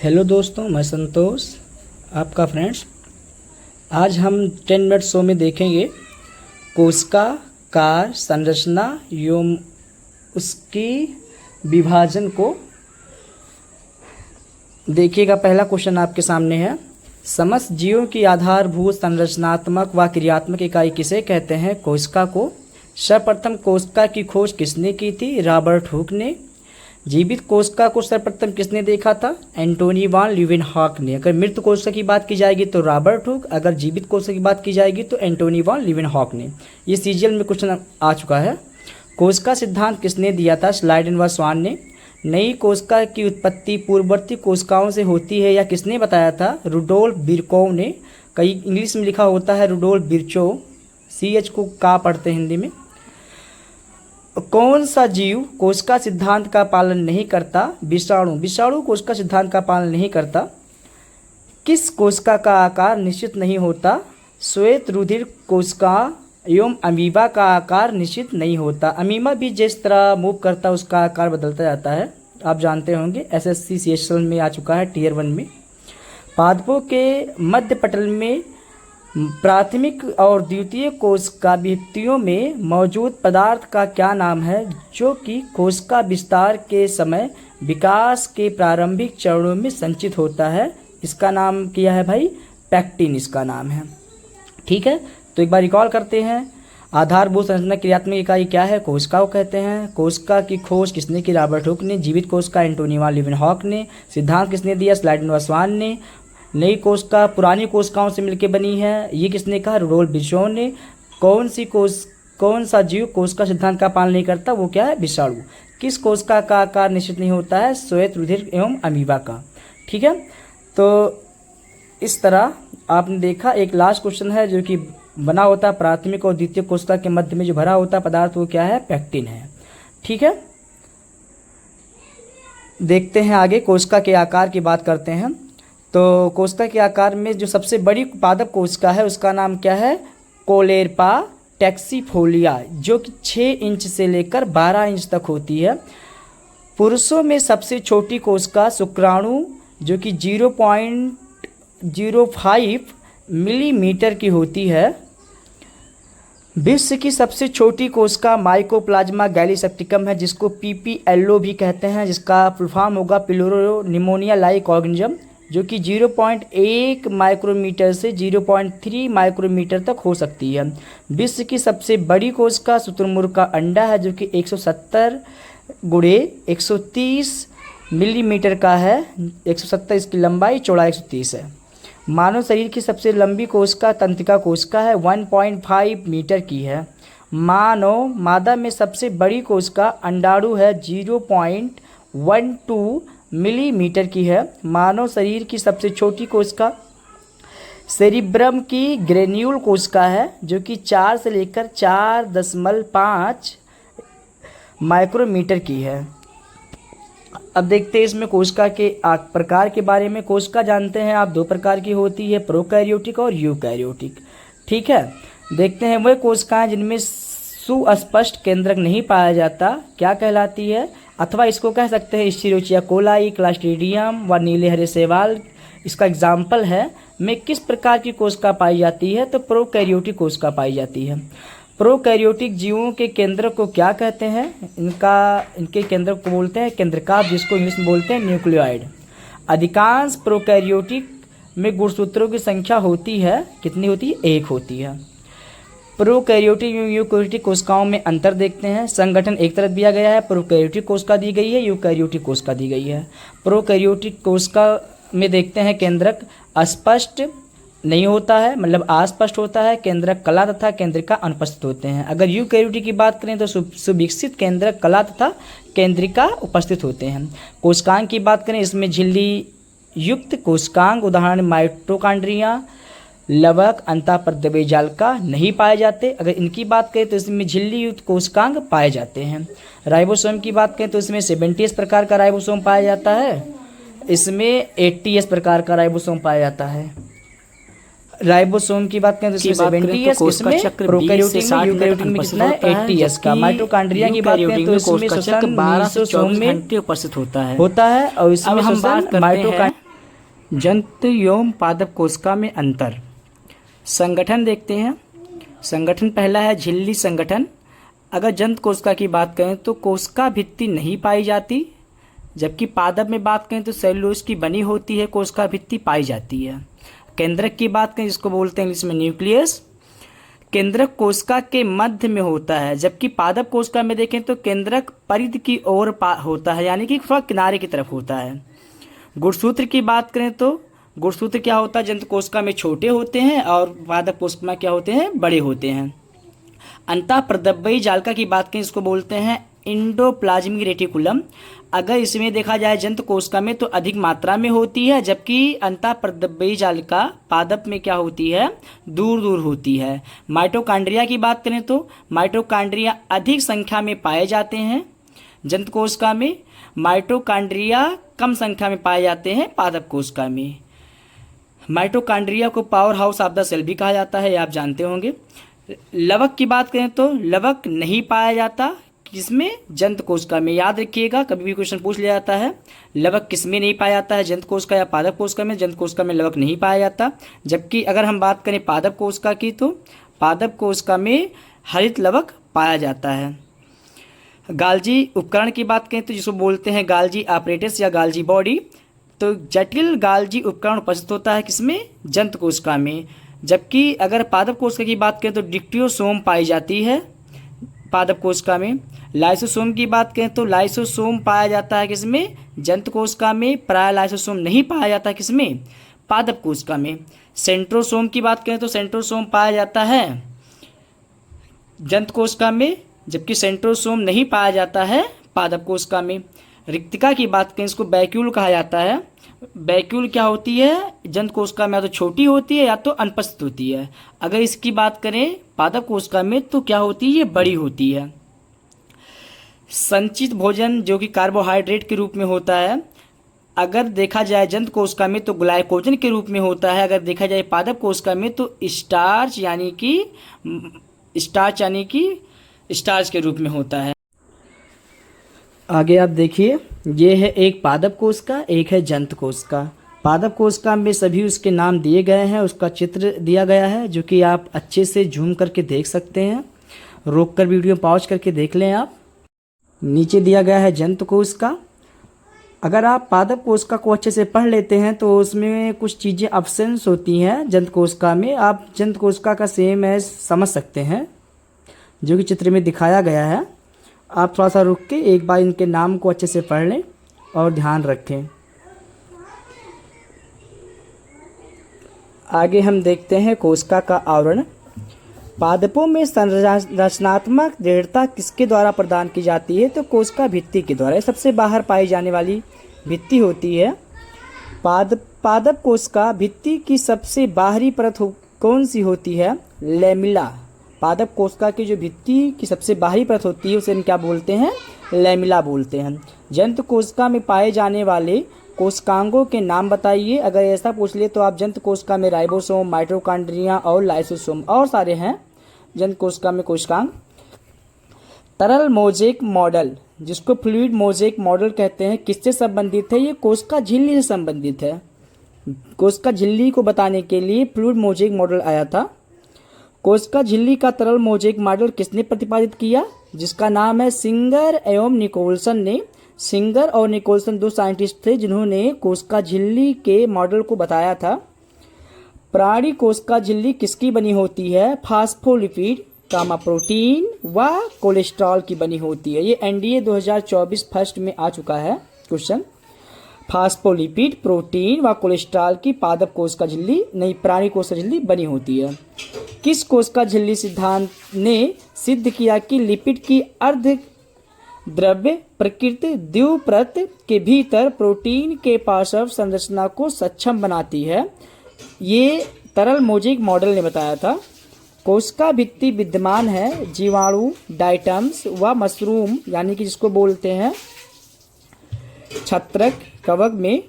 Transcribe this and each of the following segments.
Hello दोस्तों, मैं संतोष आपका फ्रेंड्स। आज हम 10 मिनट शो में देखेंगे कोशिका कार संरचना एवं उसकी विभाजन को। देखिएगा, पहला क्वेश्चन आपके सामने है। समस्त जीवों की आधारभूत संरचनात्मक व क्रियात्मक इकाई किसे कहते हैं? कोशिका को। सर्वप्रथम कोशिका की खोज किसने की थी? रॉबर्ट हुक ने। जीवित कोशिका को सर्वप्रथम किसने देखा था? एंटोनी वॉन लीवेनहॉक ने। अगर मृत कोशिका की बात की जाएगी तो रॉबर्ट हुक, अगर जीवित कोशिका की बात की जाएगी तो एंटोनी वॉन लीवेनहॉक ने। ये सीजीएल में क्वेश्चन आ चुका है। कोशिका सिद्धांत किसने दिया था? स्लाइडन व स्वान ने। नई कोशिका की उत्पत्ति पूर्ववर्ती कोशिकाओं से होती है या किसने बताया था? रुडोल्फ विर्चोव ने। कई इंग्लिश में लिखा होता है रुडोल्फ विर्चोव, CH को का पढ़ते हैं हिंदी में। कौन सा जीव कोशिका सिद्धांत का पालन नहीं करता? विषाणु। विषाणु कोशिका सिद्धांत का पालन नहीं करता। किस कोशिका का आकार निश्चित नहीं होता? श्वेत रुधिर कोशिका एवं अमीबा का आकार निश्चित नहीं होता। अमीबा भी जिस तरह मूव करता है उसका आकार बदलता जाता है, आप जानते होंगे। SSC CHL में आ चुका है Tier 1 में। पादपों के मध्य पटल में प्राथमिक और द्वितीय कोशिका भित्तियों में मौजूद पदार्थ का क्या नाम है, जो कि कोशिका विस्तार के समय विकास के प्रारंभिक चरणों में संचित होता है? इसका नाम क्या है भाई? पैक्टिन इसका नाम है। ठीक है, तो एक बार रिकॉल करते हैं। आधारभूत संरचना क्रियात्मक इकाई क्या है? कोशिका को कहते हैं। कोशिका की खोज किसने की? रॉबर्ट हुक ने। जीवित कोशिका एंटोनी वॉन लीवेनहॉक ने। सिद्धांत किसने दिया? स्लाइडन व स्वान ने। नई कोशिका पुरानी कोशिकाओं से मिलकर बनी है, ये किसने कहा? रुडोल्फ विर्चोव ने। कौन सा जीव कोशिका सिद्धांत का पालन नहीं करता? वो क्या है? विषाणु। किस कोशिका का आकार निश्चित नहीं होता है? श्वेत रुधिर एवं अमीबा का। ठीक है, तो इस तरह आपने देखा। एक लास्ट क्वेश्चन है जो कि बना होता है प्राथमिक और द्वितीय कोशिका के मध्य में जो भरा होता है पदार्थ, वो क्या है? पैक्टिन है। ठीक है, देखते हैं आगे। कोशिका के आकार की बात करते हैं। तो कोशिका के आकार में जो सबसे बड़ी पादप कोशिका है उसका नाम क्या है? कोलेरपा टैक्सीफोलिया, जो कि 6 इंच से लेकर 12 इंच तक होती है। पुरुषों में सबसे छोटी कोशिका शुक्राणु, जो कि 0.05 मिलीमीटर की होती है। विश्व की सबसे छोटी कोशिका माइकोप्लाज्मा गैलीसेप्टिकम है, जिसको PPLO भी कहते हैं, जिसका फुल फॉर्म होगा प्लूरो निमोनिया लाइक ऑर्गेनिज्म, जो कि 0.1 माइक्रोमीटर से 0.3 माइक्रोमीटर तक हो सकती है। विश्व की सबसे बड़ी कोशिका शुतुरमुर्ग का अंडा है, जो कि 170 × 130 मिलीमीटर का है। 170 इसकी लंबाई, चौड़ाई 130 है। मानव शरीर की सबसे लंबी कोशिका तंत्रिका कोशिका है, 1.5 मीटर की है। मादा में सबसे बड़ी कोशिका अंडाणु है, 0.12 मिलीमीटर की है। मानव शरीर की सबसे छोटी कोशिका सेरिब्रम की ग्रेन्यूल कोशिका है, जो कि 4 से लेकर 4.5 माइक्रोमीटर की है। अब देखते हैं इसमें कोशिका के प्रकार के बारे में। कोशिका जानते हैं आप 2 प्रकार की होती है, प्रोकैरियोटिक और यूकैरियोटिक। ठीक है, देखते हैं वह कोशिकाएं जिनमें सुस्पष्ट केंद्रक नहीं पाया जाता, क्या कहलाती है? अथवा इसको कह सकते हैं एस्चेरिचिया कोलाई, क्लस्ट्रीडियम व नीले हरे शैवाल इसका एग्जाम्पल है। में किस प्रकार की कोशिका पाई जाती है? तो प्रोकैरियोटिक कोशिका पाई जाती है। प्रोकैरियोटिक जीवों के केंद्रक को क्या कहते हैं? इनके केंद्रक को बोलते हैं केंद्रकाभ, जिसको इंग्लिश में बोलते हैं न्यूक्लियोइड। अधिकांश प्रोकैरियोटिक में गुणसूत्रों की संख्या होती है, कितनी होती है? 1 होती है। प्रोकैरियोटिक एवं यूकैरियोटिक कोशिकाओं में अंतर देखते हैं। संगठन एक तरफ दिया गया है, प्रोकैरियोटिक कोशिका दी गई है, यूकैरियोटिक कोशिका दी गई है। प्रोकैरियोटिक कोशिका में देखते हैं केंद्रक अस्पष्ट नहीं होता है, मतलब अस्पष्ट होता है। केंद्रक कला तथा केंद्रिका अनुपस्थित होते हैं। अगर यूकैरियोटिक की बात करें तो सुविकसित केंद्रक कला तथा केंद्रिका उपस्थित होते हैं। कोशिकांग की बात करें, इसमें झिल्ली युक्त कोशिकांग उदाहरण माइटोकॉन्ड्रिया, लवक, अंतःप्रद्रव्य जालिका नहीं पाए जाते। अगर इनकी बात करें तो इसमें झिल्ली युक्त कोशिकांग पाए जाते हैं। राइबोसोम की बात करें तो इसमें 70S प्रकार का राइबोसोम पाया जाता है। इसमें 80S प्रकार का राइबोसोम पाया जाता है। राइबोसोम की बात करें तो इसमें 70S, इसमें प्रोकैरियोटिक में यूकैरियोटिक में कितना है? 80S का। माइटोकॉन्ड्रिया की बात करें तो इसमें श्वसन 1224 घंटे उपस्थित होता है और इसमें हम बात करते हैं जंतु एवं पादप कोशिका में अंतर। संगठन देखते हैं। संगठन पहला है झिल्ली संगठन। अगर जंतु कोशिका की बात करें तो कोशिका भित्ति नहीं पाई जाती, जबकि पादप में बात करें तो सेलुलोज की बनी होती है कोशिका भित्ति पाई जाती है। केंद्रक की बात करें जिसको बोलते हैं इंग्लिश में न्यूक्लियस, केंद्रक कोशिका के मध्य में होता है, जबकि पादप कोशिका में देखें तो केंद्रक परिधि की ओर होता है, यानी कि थोड़ा किनारे की तरफ होता है। गुणसूत्र की बात करें तो गुणसूत्र क्या होता है, जंतु कोशिका में छोटे होते हैं और पादप कोशिका में क्या होते हैं, बड़े होते हैं। अंतःप्रद्रव्यी जालिका की बात करें इसको बोलते हैं इंडोप्लाज्मिक रेटिकुलम। अगर इसमें देखा जाए जंतु कोशिका में तो अधिक मात्रा में होती है, जबकि अंतःप्रद्रव्यी जालिका पादप में क्या होती है, दूर दूर होती है। माइटोकॉन्ड्रिया की बात करें तो माइटोकॉन्ड्रिया अधिक संख्या में पाए जाते हैं जंतु कोशिका में, माइटोकॉन्ड्रिया कम संख्या में पाए जाते हैं पादप कोशिका में। माइटोकॉन्ड्रिया को powerhouse of the cell भी कहा जाता है, आप जानते होंगे। लवक की बात करें तो लवक नहीं पाया जाता किसमें, जंतु कोशिका में। याद रखिएगा, कभी भी क्वेश्चन पूछ लिया जाता है लवक किसमें नहीं पाया जाता है, जंतु कोशिका या पादप कोशिका में। जंतु कोशिका में लवक नहीं पाया जाता, जबकि अगर हम बात करें पादप कोशिका की तो पादप कोशिका में हरित लवक पाया जाता है। गाल्जी उपकरण की बात करें तो जिसको बोलते हैं गाल्जी आपरेटस या गाल्जी बॉडी, तो जटिल गाल्जी उपकरण उपस्थित होता है किसमें, जंतु कोशिका में। जबकि अगर पादप कोशिका की बात करें तो डिक्टियोसोम पाई जाती है पादप कोशिका में। लाइसोसोम की बात करें तो लाइसोसोम पाया जाता है किसमें, जंतु कोशिका में। प्राय लाइसोसोम नहीं पाया जाता किसमें, पादप कोशिका में। सेंट्रोसोम की बात करें तो सेंट्रोसोम पाया जाता है जंतु कोशिका में, जबकि सेंट्रोसोम नहीं पाया जाता है पादप कोशिका में। रिक्तिका की बात करें इसको वैक्यूल कहा जाता है। वैक्यूल क्या होती है, जंतु कोशिका में या तो छोटी होती है या तो अनुपस्थित होती है। अगर इसकी बात करें पादप कोशिका में तो क्या होती है, ये बड़ी होती है। संचित भोजन जो कि कार्बोहाइड्रेट के रूप में होता है, अगर देखा जाए जंतु कोशिका में तो ग्लाइकोजन के रूप में होता है। अगर देखा जाए पादप कोशिका में तो स्टार्च यानी कि स्टार्च के रूप में होता है। आगे आप देखिए, ये है एक पादप कोशिका, एक है जंतु कोशिका। पादप कोशिका में सभी उसके नाम दिए गए हैं, उसका चित्र दिया गया है जो कि आप अच्छे से जूम करके देख सकते हैं। रोक कर वीडियो पॉज करके देख लें आप। नीचे दिया गया है जंतु कोशिका। अगर आप पादप कोशिका को अच्छे से पढ़ लेते हैं तो उसमें कुछ चीज़ें अब्सेंस होती हैं जंतु कोशिका में, आप जंतु कोशिका का सेम है समझ सकते हैं जो कि चित्र में दिखाया गया है। आप थोड़ा सा रुक के एक बार इनके नाम को अच्छे से पढ़ लें और ध्यान रखें। आगे हम देखते हैं कोशिका का आवरण। पादपों में संरचनात्मक दृढ़ता किसके द्वारा प्रदान की जाती है, तो कोशिका भित्ति के द्वारा। सबसे बाहर पाई जाने वाली भित्ति होती है। पादप कोशिका भित्ति की सबसे बाहरी परत कौन सी होती है, लैमिला। पादप कोशिका की जो भित्ति की सबसे बाहरी परत होती है उसे हम क्या बोलते हैं, लैमिला बोलते हैं। जंतु कोशिका में पाए जाने वाले कोशिकांगों के नाम बताइए। अगर ऐसा पूछ ले तो आप जंतु कोशिका में राइबोसोम, माइटोकॉन्ड्रिया और लाइसोसोम और सारे हैं जंतु कोशिका में कोशिकांग। तरल मोज़ेक मॉडल जिसको फ्लूइड मोज़ेक मॉडल कहते हैं किससे संबंधित है, ये कोशिका झिल्ली से संबंधित है। कोशिका झिल्ली को बताने के लिए फ्लूइड मोज़ेक मॉडल आया था। कोशिका झिल्ली का तरल मोज़ेक मॉडल किसने प्रतिपादित किया, जिसका नाम है सिंगर एवं निकोलसन ने। सिंगर और निकोलसन दो साइंटिस्ट थे जिन्होंने कोशिका झिल्ली के मॉडल को बताया था। प्राणी कोशिका झिल्ली किसकी बनी होती है, फास्फोलिपिड, गामा प्रोटीन व कोलेस्ट्रॉल की बनी होती है। ये एनडीए 2024 फर्स्ट में आ चुका है क्वेश्चन। फास्फोलिपिड, प्रोटीन व कोलेस्ट्रॉल की पादप कोशिका झिल्ली नहीं प्राणी कोशिका झिल्ली बनी होती है। किस कोशिका झिल्ली सिद्धांत ने सिद्ध किया कि लिपिड की अर्ध द्रव्य प्रकृति द्विपरत के भीतर प्रोटीन के पार्श्व संरचना को सक्षम बनाती है, ये तरल मोज़ेक मॉडल ने बताया था। कोशिका भित्ति विद्यमान है जीवाणु, डाइटम्स व मशरूम यानी कि जिसको बोलते हैं छत्रक, कवक में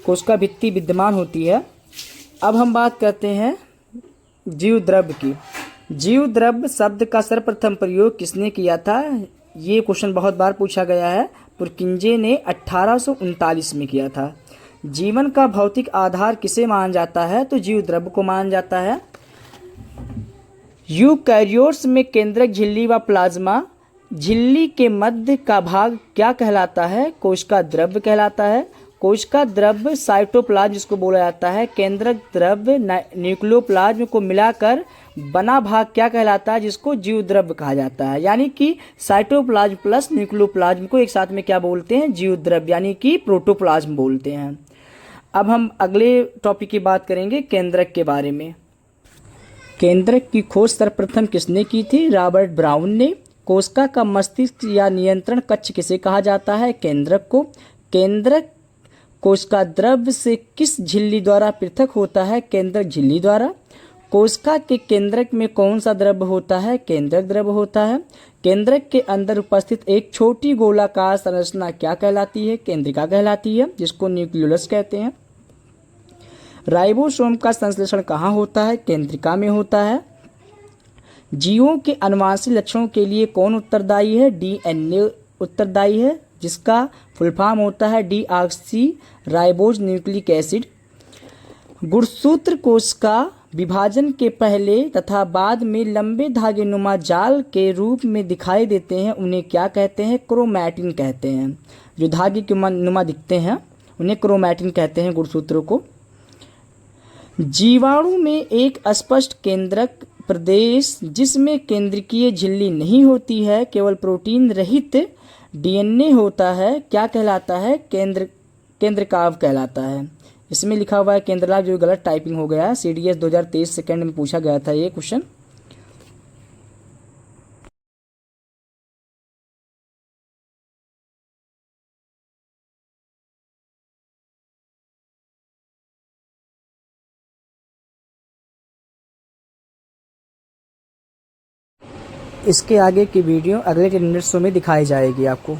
कोशिका भित्ति विद्यमान होती है। अब हम बात करते हैं जीव द्रव्य की। जीव द्रव्य शब्द का सर्वप्रथम प्रयोग किसने किया था, ये क्वेश्चन बहुत बार पूछा गया है। पुरकिंजे ने 1839 में किया था। जीवन का भौतिक आधार किसे माना जाता है? तो जीव द्रव्य को माना जाता है। यूकैरियोट्स में केंद्रक झिल्ली व प्लाज्मा झिल्ली के मध्य का भाग क्या कहलाता है? कोशिका द्रव्य कहलाता है। कोशिका द्रव्य साइटोप्लाज्म जिसको बोला जाता है, केंद्रक द्रव्य न्यूक्लियोप्लाज्म को मिलाकर बना भाग क्या कहलाता है? जिसको जीव द्रव्य कहा जाता है। यानी कि साइटोप्लाज्म प्लस न्यूक्लियोप्लाज्म को एक साथ में क्या बोलते हैं? जीव द्रव्य, यानी कि प्रोटोप्लाज्म बोलते हैं। अब हम अगले टॉपिक की बात करेंगे केंद्रक के बारे में। केंद्रक की खोज सर्वप्रथम किसने की थी? रॉबर्ट ब्राउन ने। कोशिका का मस्तिष्क या नियंत्रण कक्ष किसे कहा जाता है? केंद्रक को। केंद्रक कोशिका द्रव्य से किस झिल्ली द्वारा पृथक होता है? केंद्रक झिल्ली द्वारा। कोशिका के केंद्रक में कौन सा द्रव्य होता है? केंद्रक द्रव्य होता है। केंद्रक के अंदर उपस्थित एक छोटी गोलाकार संरचना क्या कहलाती है? केंद्रिका कहलाती है, जिसको न्यूक्लियोलस कहते हैं। राइबोसोम का संश्लेषण कहाँ होता है? केंद्रिका में होता है। जीवों के आनुवंशिक लक्षणों के लिए कौन उत्तरदायी है? डीएनए उत्तरदायी है, जिसका फुल फॉर्म होता है डीऑक्सी राइबोज न्यूक्लिक एसिड। गुणसूत्र कोशिका विभाजन के पहले तथा बाद में लंबे धागे नुमा जाल के रूप में दिखाई देते हैं, उन्हें क्या कहते हैं? क्रोमैटिन कहते हैं। जो धागे के नुमा दिखते हैं उन्हें क्रोमैटिन कहते हैं, गुणसूत्रों को। जीवाणु में एक स्पष्ट केंद्रक प्रदेश जिसमें केंद्रकीय झिल्ली नहीं होती है, केवल प्रोटीन रहित डीएनए होता है, क्या कहलाता है? केंद्रकाव कहलाता है। इसमें लिखा हुआ है केंद्रलाभ, जो गलत टाइपिंग हो गया है। CDS 2023 सेकंड में पूछा गया था ये क्वेश्चन। इसके आगे की वीडियो अगले के मिनट्सों में दिखाई जाएगी आपको।